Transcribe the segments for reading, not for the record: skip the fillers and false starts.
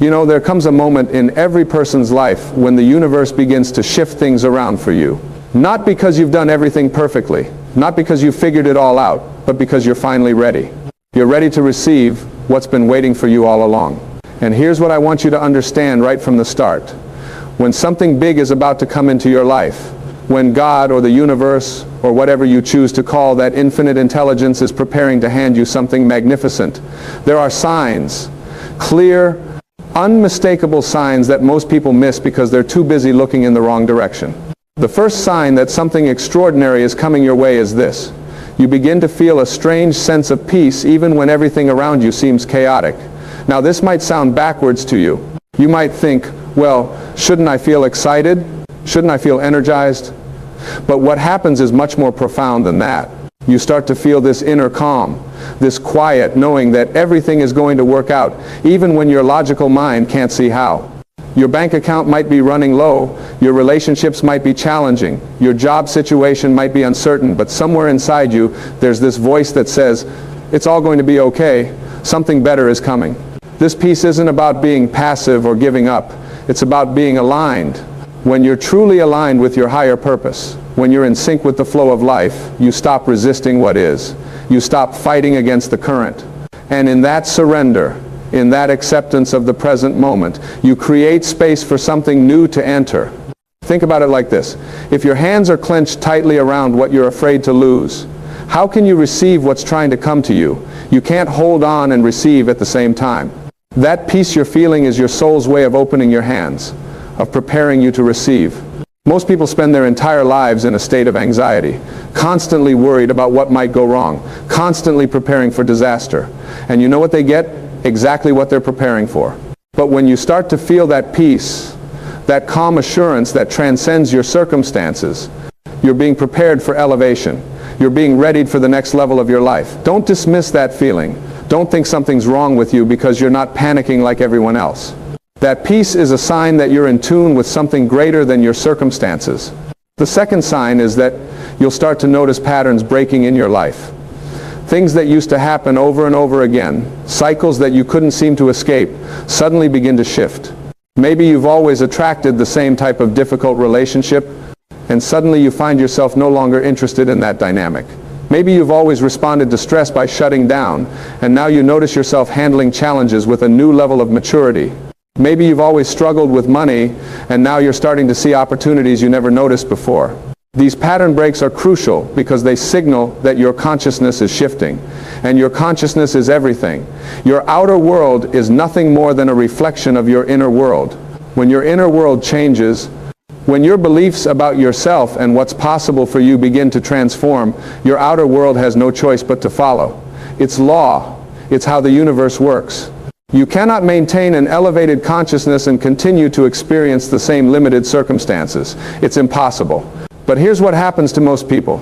You know, there comes a moment in every person's life when the universe begins to shift things around for you. Not because you've done everything perfectly, not because you've figured it all out, but because you're finally ready. You're ready to receive what's been waiting for you all along. And here's what I want you to understand right from the start. When something big is about to come into your life, when God or the universe or whatever you choose to call that infinite intelligence is preparing to hand you something magnificent, there are signs, clear, unmistakable signs that most people miss because they're too busy looking in the wrong direction. The first sign that something extraordinary is coming your way is this. You begin to feel a strange sense of peace even when everything around you seems chaotic. Now this might sound backwards to you. You might think, well, shouldn't I feel excited? Shouldn't I feel energized? But what happens is much more profound than that. You start to feel this inner calm, this quiet knowing that everything is going to work out, even when your logical mind can't see how. Your bank account might be running low, your relationships might be challenging, your job situation might be uncertain, but somewhere inside you there's this voice that says, it's all going to be okay, something better is coming. This peace isn't about being passive or giving up, it's about being aligned. When you're truly aligned with your higher purpose, when you're in sync with the flow of life, you stop resisting what is. You stop fighting against the current. And in that surrender, in that acceptance of the present moment, you create space for something new to enter. Think about it like this. If your hands are clenched tightly around what you're afraid to lose, how can you receive what's trying to come to you? You can't hold on and receive at the same time. That peace you're feeling is your soul's way of opening your hands, of preparing you to receive. Most people spend their entire lives in a state of anxiety, constantly worried about what might go wrong, constantly preparing for disaster. And you know what they get? Exactly what they're preparing for. But when you start to feel that peace, that calm assurance that transcends your circumstances, you're being prepared for elevation. You're being readied for the next level of your life. Don't dismiss that feeling. Don't think something's wrong with you because you're not panicking like everyone else. That peace is a sign that you're in tune with something greater than your circumstances. The second sign is that you'll start to notice patterns breaking in your life. Things that used to happen over and over again, cycles that you couldn't seem to escape, suddenly begin to shift. Maybe you've always attracted the same type of difficult relationship, and suddenly you find yourself no longer interested in that dynamic. Maybe you've always responded to stress by shutting down, and now you notice yourself handling challenges with a new level of maturity. Maybe you've always struggled with money, and now you're starting to see opportunities you never noticed before. These pattern breaks are crucial because they signal that your consciousness is shifting, and your consciousness is everything. Your outer world is nothing more than a reflection of your inner world. When your inner world changes, when your beliefs about yourself and what's possible for you begin to transform, your outer world has no choice but to follow. It's law. It's how the universe works. You cannot maintain an elevated consciousness and continue to experience the same limited circumstances. It's impossible. But here's what happens to most people.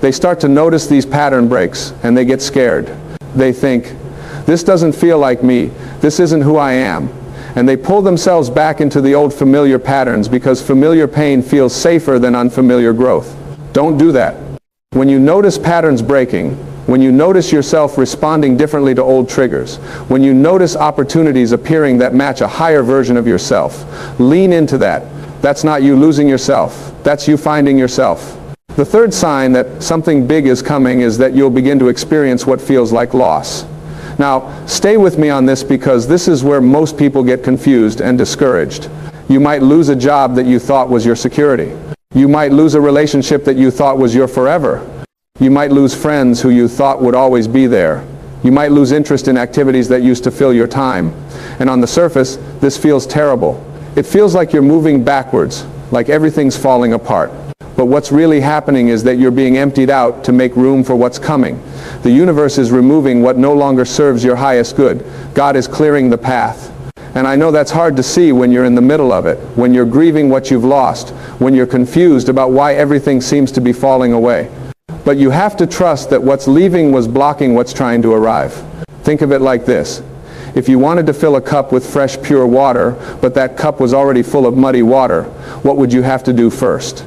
They start to notice these pattern breaks and they get scared. They think, this doesn't feel like me. This isn't who I am. And they pull themselves back into the old familiar patterns because familiar pain feels safer than unfamiliar growth. Don't do that. When you notice patterns breaking, when you notice yourself responding differently to old triggers, when you notice opportunities appearing that match a higher version of yourself, lean into that. That's not you losing yourself. That's you finding yourself. The third sign that something big is coming is that you'll begin to experience what feels like loss. Now, stay with me on this because this is where most people get confused and discouraged. You might lose a job that you thought was your security. You might lose a relationship that you thought was your forever. You might lose friends who you thought would always be there. You might lose interest in activities that used to fill your time. And on the surface, this feels terrible. It feels like you're moving backwards, like everything's falling apart. But what's really happening is that you're being emptied out to make room for what's coming. The universe is removing what no longer serves your highest good. God is clearing the path. And I know that's hard to see when you're in the middle of it, when you're grieving what you've lost, when you're confused about why everything seems to be falling away. But you have to trust that what's leaving was blocking what's trying to arrive. Think of it like this. If you wanted to fill a cup with fresh, pure water, but that cup was already full of muddy water, what would you have to do first?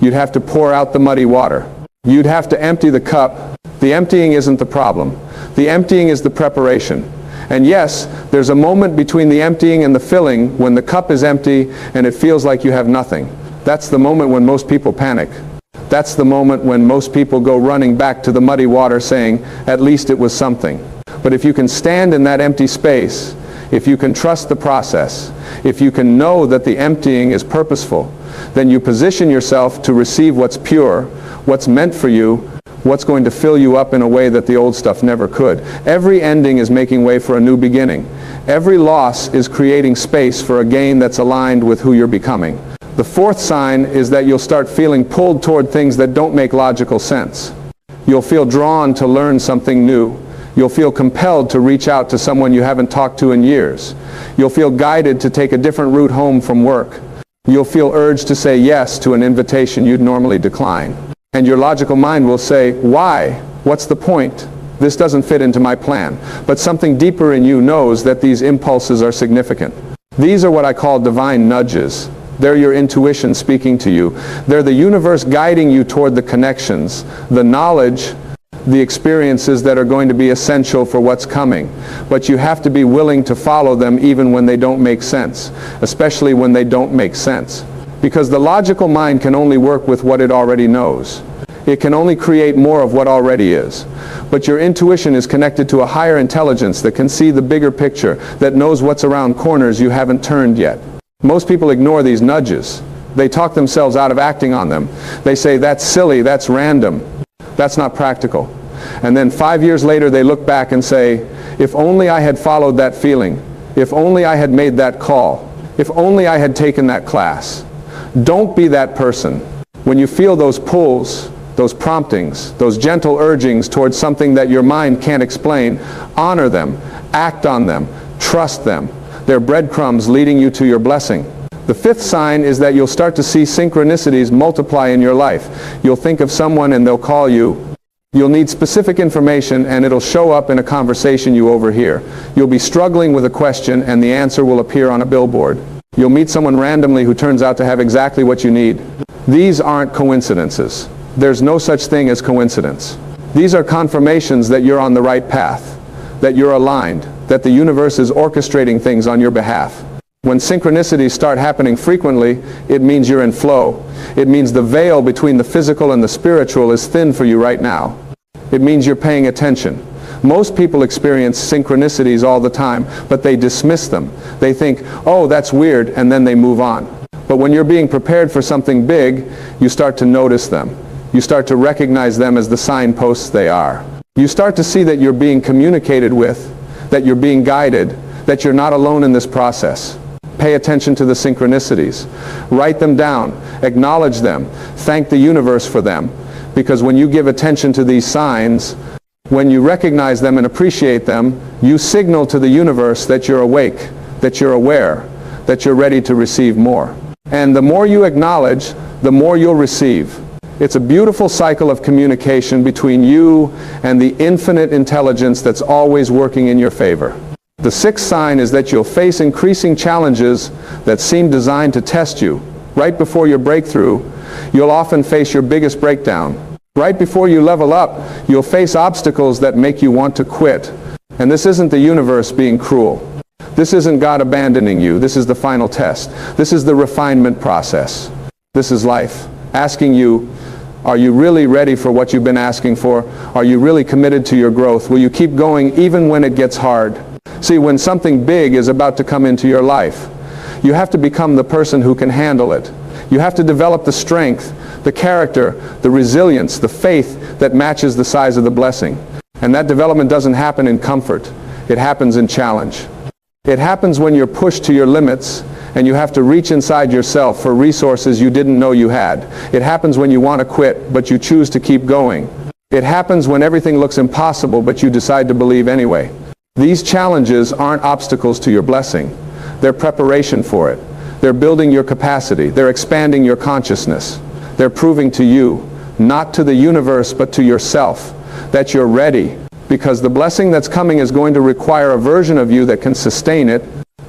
You'd have to pour out the muddy water. You'd have to empty the cup. The emptying isn't the problem. The emptying is the preparation. And yes, there's a moment between the emptying and the filling when the cup is empty and it feels like you have nothing. That's the moment when most people panic. That's the moment when most people go running back to the muddy water saying, at least it was something. But if you can stand in that empty space, if you can trust the process, if you can know that the emptying is purposeful, then you position yourself to receive what's pure, what's meant for you, what's going to fill you up in a way that the old stuff never could. Every ending is making way for a new beginning. Every loss is creating space for a gain that's aligned with who you're becoming. The fourth sign is that you'll start feeling pulled toward things that don't make logical sense. You'll feel drawn to learn something new. You'll feel compelled to reach out to someone you haven't talked to in years. You'll feel guided to take a different route home from work. You'll feel urged to say yes to an invitation you'd normally decline. And your logical mind will say, why? What's the point? This doesn't fit into my plan. But something deeper in you knows that these impulses are significant. These are what I call divine nudges. They're your intuition speaking to you. They're the universe guiding you toward the connections, the knowledge, the experiences that are going to be essential for what's coming. But you have to be willing to follow them even when they don't make sense, especially when they don't make sense. Because the logical mind can only work with what it already knows. It can only create more of what already is. But your intuition is connected to a higher intelligence that can see the bigger picture, that knows what's around corners you haven't turned yet. Most people ignore these nudges. They talk themselves out of acting on them. They say, that's silly, that's random, that's not practical. And then 5 years later they look back and say, if only I had followed that feeling, if only I had made that call, if only I had taken that class. Don't be that person. When you feel those pulls, those promptings, those gentle urgings towards something that your mind can't explain, honor them, act on them, trust them. They're breadcrumbs leading you to your blessing. The fifth sign is that you'll start to see synchronicities multiply in your life. You'll think of someone and they'll call you. You'll need specific information and it'll show up in a conversation you overhear. You'll be struggling with a question and the answer will appear on a billboard. You'll meet someone randomly who turns out to have exactly what you need. These aren't coincidences. There's no such thing as coincidence. These are confirmations that you're on the right path, that you're aligned, that the universe is orchestrating things on your behalf. When synchronicities start happening frequently, it means you're in flow. It means the veil between the physical and the spiritual is thin for you right now. It means you're paying attention. Most people experience synchronicities all the time, but they dismiss them. They think, oh, that's weird, and then they move on. But when you're being prepared for something big, you start to notice them. You start to recognize them as the signposts they are. You start to see that you're being communicated with, that you're being guided, that you're not alone in this process. Pay attention to the synchronicities. Write them down. Acknowledge them. Thank the universe for them. Because when you give attention to these signs, when you recognize them and appreciate them, you signal to the universe that you're awake, that you're aware, that you're ready to receive more. And the more you acknowledge, the more you'll receive. It's a beautiful cycle of communication between you and the infinite intelligence that's always working in your favor. The sixth sign is that you'll face increasing challenges that seem designed to test you. Right before your breakthrough, you'll often face your biggest breakdown. Right before you level up, you'll face obstacles that make you want to quit. And this isn't the universe being cruel. This isn't God abandoning you. This is the final test. This is the refinement process. This is life. Asking you, are you really ready for what you've been asking for? Are you really committed to your growth? Will you keep going even when it gets hard? See, when something big is about to come into your life, you have to become the person who can handle it. You have to develop the strength, the character, the resilience, the faith that matches the size of the blessing. And that development doesn't happen in comfort. It happens in challenge. It happens when you're pushed to your limits and you have to reach inside yourself for resources you didn't know you had. It happens when you want to quit, but you choose to keep going. It happens when everything looks impossible, but you decide to believe anyway. These challenges aren't obstacles to your blessing. They're preparation for it. They're building your capacity. They're expanding your consciousness. They're proving to you, not to the universe, but to yourself, that you're ready, because the blessing that's coming is going to require a version of you that can sustain it,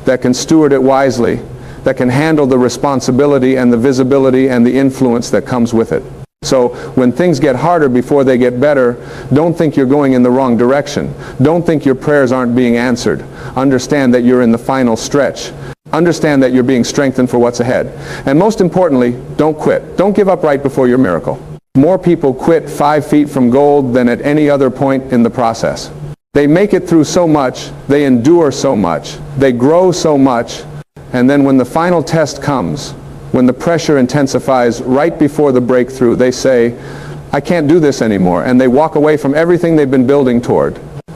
that can steward it wisely, that can handle the responsibility and the visibility and the influence that comes with it. So when things get harder before they get better, don't think you're going in the wrong direction. Don't think your prayers aren't being answered. Understand that you're in the final stretch. Understand that you're being strengthened for what's ahead. And most importantly, don't quit. Don't give up right before your miracle. More people quit 5 feet from gold than at any other point in the process. They make it through so much, they endure so much, they grow so much, and then when the final test comes, when the pressure intensifies right before the breakthrough, they say, I can't do this anymore, and they walk away from everything they've been building toward.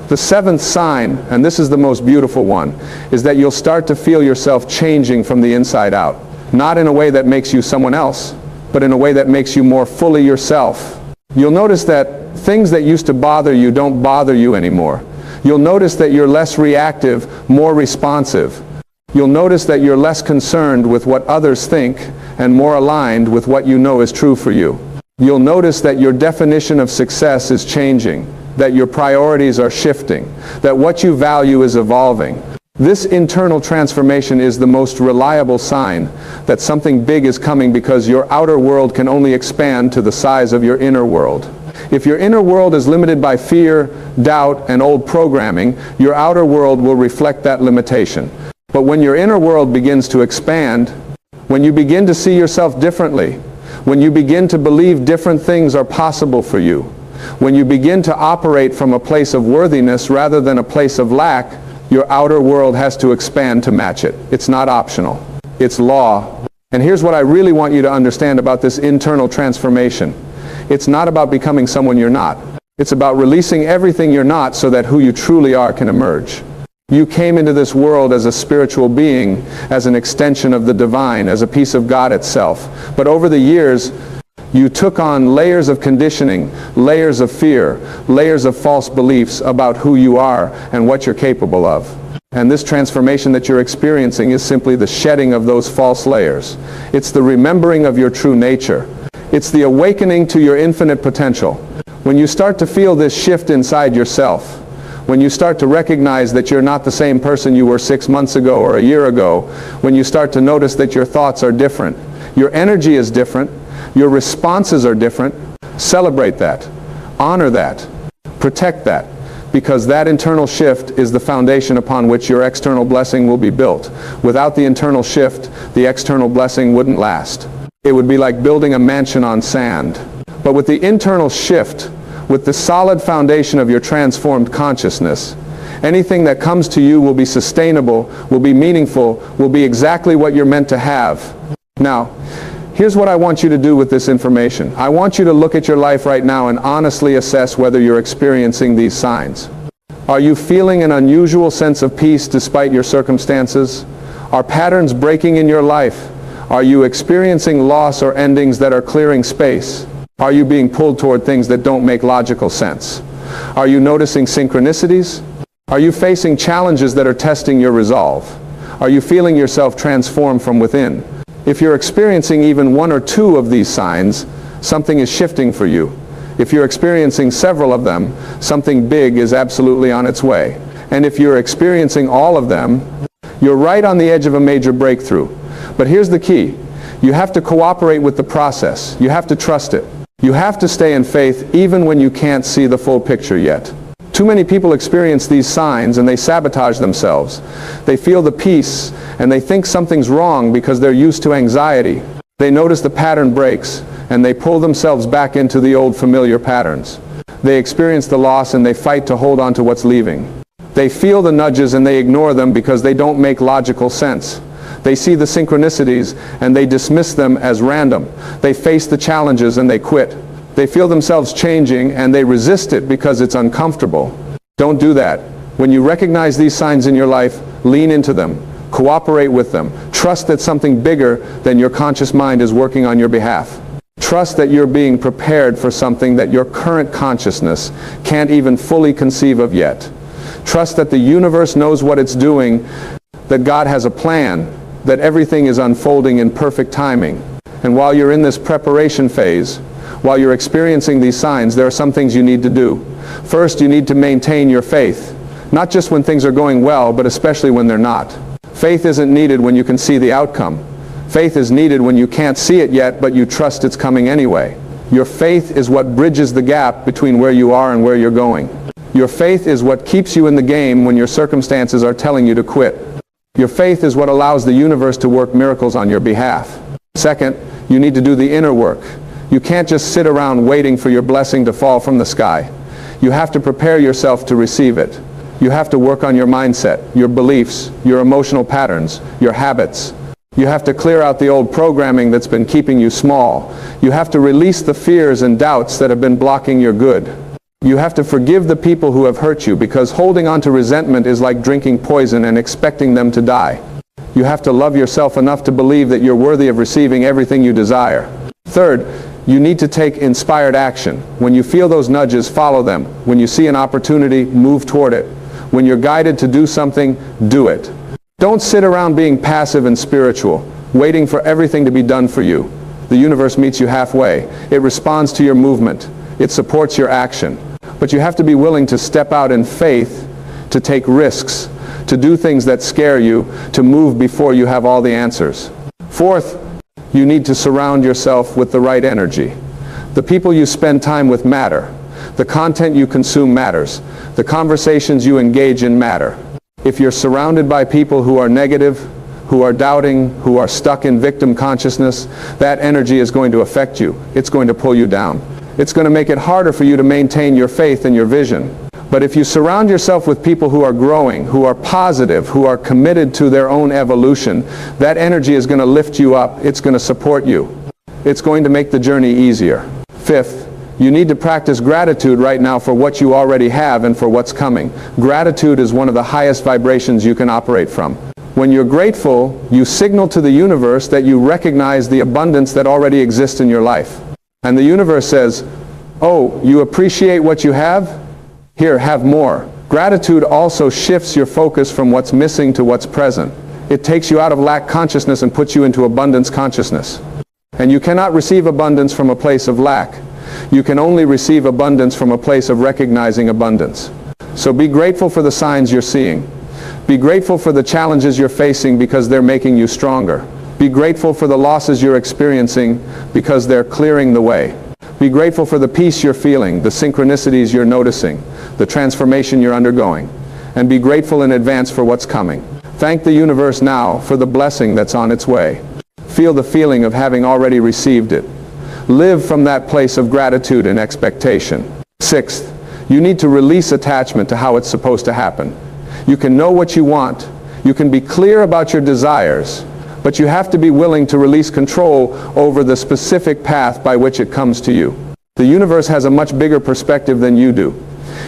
The 7th sign, and this is the most beautiful one, is that you'll start to feel yourself changing from the inside out. Not in a way that makes you someone else, but in a way that makes you more fully yourself. You'll notice that things that used to bother you don't bother you anymore. You'll notice that you're less reactive, more responsive. You'll notice that you're less concerned with what others think and more aligned with what you know is true for you. You'll notice that your definition of success is changing, that your priorities are shifting, that what you value is evolving. This internal transformation is the most reliable sign that something big is coming, because your outer world can only expand to the size of your inner world. If your inner world is limited by fear, doubt, and old programming, your outer world will reflect that limitation. But when your inner world begins to expand, when you begin to see yourself differently, when you begin to believe different things are possible for you, when you begin to operate from a place of worthiness rather than a place of lack, your outer world has to expand to match it. It's not optional. It's law. And here's what I really want you to understand about this internal transformation. It's not about becoming someone you're not. It's about releasing everything you're not so that who you truly are can emerge. You came into this world as a spiritual being, as an extension of the divine, as a piece of God itself. But over the years, you took on layers of conditioning, layers of fear, layers of false beliefs about who you are and what you're capable of. And this transformation that you're experiencing is simply the shedding of those false layers. It's the remembering of your true nature. It's the awakening to your infinite potential. When you start to feel this shift inside yourself, when you start to recognize that you're not the same person you were 6 months ago or a year ago, when you start to notice that your thoughts are different, your energy is different, your responses are different, celebrate that, honor that, protect that, because that internal shift is the foundation upon which your external blessing will be built. Without the internal shift, the external blessing wouldn't last. It would be like building a mansion on sand. But with the internal shift, with the solid foundation of your transformed consciousness, anything that comes to you will be sustainable, will be meaningful, will be exactly what you're meant to have. Now, here's what I want you to do with this information. I want you to look at your life right now and honestly assess whether you're experiencing these signs. Are you feeling an unusual sense of peace despite your circumstances? Are patterns breaking in your life? Are you experiencing loss or endings that are clearing space? Are you being pulled toward things that don't make logical sense? Are you noticing synchronicities? Are you facing challenges that are testing your resolve? Are you feeling yourself transform from within? If you're experiencing even 1 or 2 of these signs, something is shifting for you. If you're experiencing several of them, something big is absolutely on its way. And if you're experiencing all of them, you're right on the edge of a major breakthrough. But here's the key. You have to cooperate with the process. You have to trust it. You have to stay in faith even when you can't see the full picture yet. Too many people experience these signs and they sabotage themselves. They feel the peace and they think something's wrong because they're used to anxiety. They notice the pattern breaks and they pull themselves back into the old familiar patterns. They experience the loss and they fight to hold on to what's leaving. They feel the nudges and they ignore them because they don't make logical sense. They see the synchronicities and they dismiss them as random. They face the challenges and they quit. They feel themselves changing and they resist it because it's uncomfortable. Don't do that. When you recognize these signs in your life, lean into them. Cooperate with them. Trust that something bigger than your conscious mind is working on your behalf. Trust that you're being prepared for something that your current consciousness can't even fully conceive of yet. Trust that the universe knows what it's doing, that God has a plan, that everything is unfolding in perfect timing. And while you're in this preparation phase, while you're experiencing these signs, there are some things you need to do. First, you need to maintain your faith. Not just when things are going well, but especially when they're not. Faith isn't needed when you can see the outcome. Faith is needed when you can't see it yet, but you trust it's coming anyway. Your faith is what bridges the gap between where you are and where you're going. Your faith is what keeps you in the game when your circumstances are telling you to quit. Your faith is what allows the universe to work miracles on your behalf. Second, you need to do the inner work. You can't just sit around waiting for your blessing to fall from the sky. You have to prepare yourself to receive it. You have to work on your mindset, your beliefs, your emotional patterns, your habits. You have to clear out the old programming that's been keeping you small. You have to release the fears and doubts that have been blocking your good. You have to forgive the people who have hurt you, because holding on to resentment is like drinking poison and expecting them to die. You have to love yourself enough to believe that you're worthy of receiving everything you desire. Third, you need to take inspired action. When you feel those nudges, follow them. When you see an opportunity, move toward it. When you're guided to do something, do it. Don't sit around being passive and spiritual, waiting for everything to be done for you. The universe meets you halfway. It responds to your movement. It supports your action. But you have to be willing to step out in faith, to take risks, to do things that scare you, to move before you have all the answers. Fourth, you need to surround yourself with the right energy. The people you spend time with matter. The content you consume matters. The conversations you engage in matter. If you're surrounded by people who are negative, who are doubting, who are stuck in victim consciousness, that energy is going to affect you. It's going to pull you down. It's going to make it harder for you to maintain your faith and your vision. But if you surround yourself with people who are growing, who are positive, who are committed to their own evolution, that energy is going to lift you up. It's going to support you. It's going to make the journey easier. Fifth, you need to practice gratitude right now for what you already have and for what's coming. Gratitude is one of the highest vibrations you can operate from. When you're grateful, you signal to the universe that you recognize the abundance that already exists in your life. And the universe says, oh, you appreciate what you have? Here, have more. Gratitude also shifts your focus from what's missing to what's present. It takes you out of lack consciousness and puts you into abundance consciousness. And you cannot receive abundance from a place of lack. You can only receive abundance from a place of recognizing abundance. So be grateful for the signs you're seeing. Be grateful for the challenges you're facing, because they're making you stronger. Be grateful for the losses you're experiencing, because they're clearing the way. Be grateful for the peace you're feeling, the synchronicities you're noticing, the transformation you're undergoing. And be grateful in advance for what's coming. Thank the universe now for the blessing that's on its way. Feel the feeling of having already received it. Live from that place of gratitude and expectation. Sixth, you need to release attachment to how it's supposed to happen. You can know what you want. You can be clear about your desires. But you have to be willing to release control over the specific path by which it comes to you. The universe has a much bigger perspective than you do.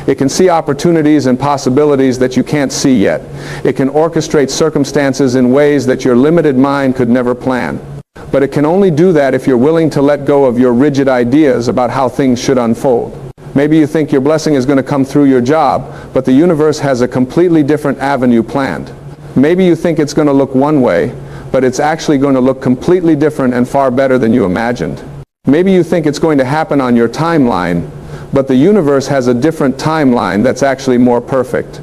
It can see opportunities and possibilities that you can't see yet. It can orchestrate circumstances in ways that your limited mind could never plan. But it can only do that if you're willing to let go of your rigid ideas about how things should unfold. Maybe you think your blessing is going to come through your job, but the universe has a completely different avenue planned. Maybe you think it's going to look one way, but it's actually going to look completely different and far better than you imagined. Maybe you think it's going to happen on your timeline, but the universe has a different timeline that's actually more perfect.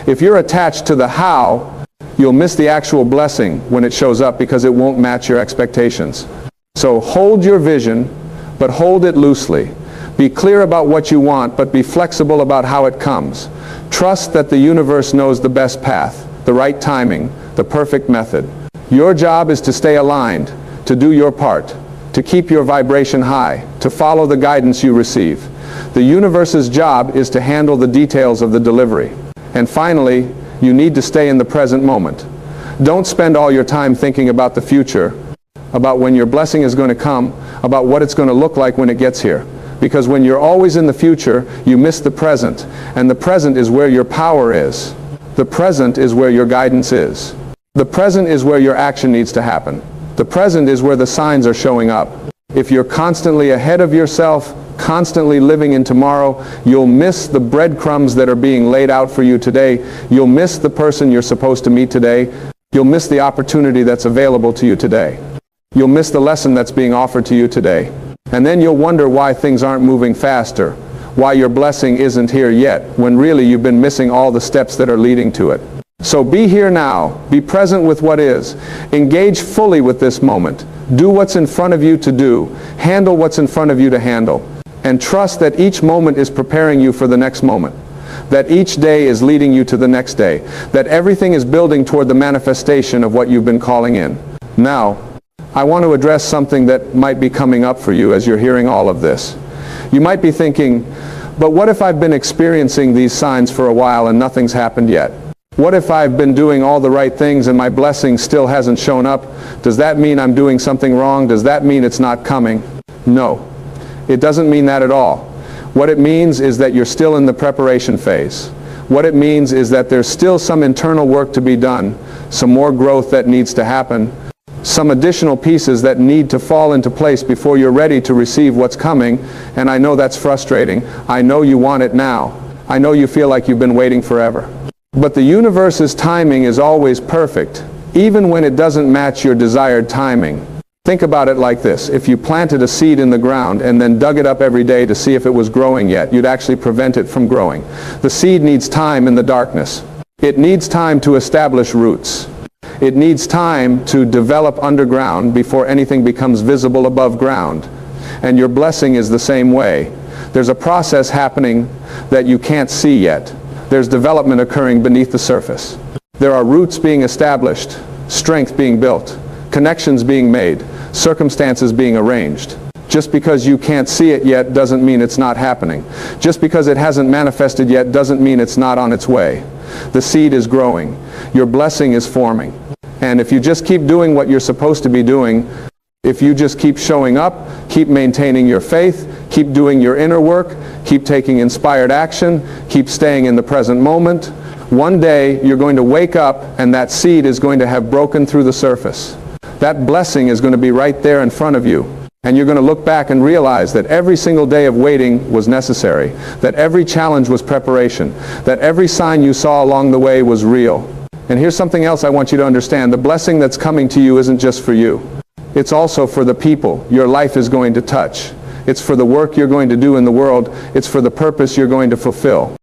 If you're attached to the how, you'll miss the actual blessing when it shows up, because it won't match your expectations. So hold your vision, but hold it loosely. Be clear about what you want, but be flexible about how it comes. Trust that the universe knows the best path, the right timing, the perfect method. Your job is to stay aligned, to do your part, to keep your vibration high, to follow the guidance you receive. The universe's job is to handle the details of the delivery. And finally, you need to stay in the present moment. Don't spend all your time thinking about the future, about when your blessing is going to come, about what it's going to look like when it gets here. Because when you're always in the future, you miss the present. And the present is where your power is. The present is where your guidance is. The present is where your action needs to happen. The present is where the signs are showing up. If you're constantly ahead of yourself, constantly living in tomorrow, you'll miss the breadcrumbs that are being laid out for you today. You'll miss the person you're supposed to meet today. You'll miss the opportunity that's available to you today. You'll miss the lesson that's being offered to you today. And then you'll wonder why things aren't moving faster, why your blessing isn't here yet, when really you've been missing all the steps that are leading to it. So be here now. Be present with what is. Engage fully with this moment. Do what's in front of you to do. Handle what's in front of you to handle. And trust that each moment is preparing you for the next moment. That each day is leading you to the next day. That everything is building toward the manifestation of what you've been calling in. Now, I want to address something that might be coming up for you as you're hearing all of this. You might be thinking, but what if I've been experiencing these signs for a while and nothing's happened yet? What if I've been doing all the right things and my blessing still hasn't shown up? Does that mean I'm doing something wrong? Does that mean it's not coming? No, it doesn't mean that at all. What it means is that you're still in the preparation phase. What it means is that there's still some internal work to be done, some more growth that needs to happen, some additional pieces that need to fall into place before you're ready to receive what's coming. And I know that's frustrating. I know you want it now. I know you feel like you've been waiting forever. But the universe's timing is always perfect, even when it doesn't match your desired timing. Think about it like this. If you planted a seed in the ground and then dug it up every day to see if it was growing yet, you'd actually prevent it from growing. The seed needs time in the darkness. It needs time to establish roots. It needs time to develop underground before anything becomes visible above ground. And your blessing is the same way. There's a process happening that you can't see yet. There's development occurring beneath the surface. There are roots being established, strength being built, connections being made, circumstances being arranged. Just because you can't see it yet doesn't mean it's not happening. Just because it hasn't manifested yet doesn't mean it's not on its way. The seed is growing. Your blessing is forming. And if you just keep doing what you're supposed to be doing, if you just keep showing up, keep maintaining your faith, keep doing your inner work, keep taking inspired action, keep staying in the present moment, one day you're going to wake up and that seed is going to have broken through the surface. That blessing is going to be right there in front of you. And you're going to look back and realize that every single day of waiting was necessary, that every challenge was preparation, that every sign you saw along the way was real. And here's something else I want you to understand. The blessing that's coming to you isn't just for you. It's also for the people your life is going to touch. It's for the work you're going to do in the world. It's for the purpose you're going to fulfill.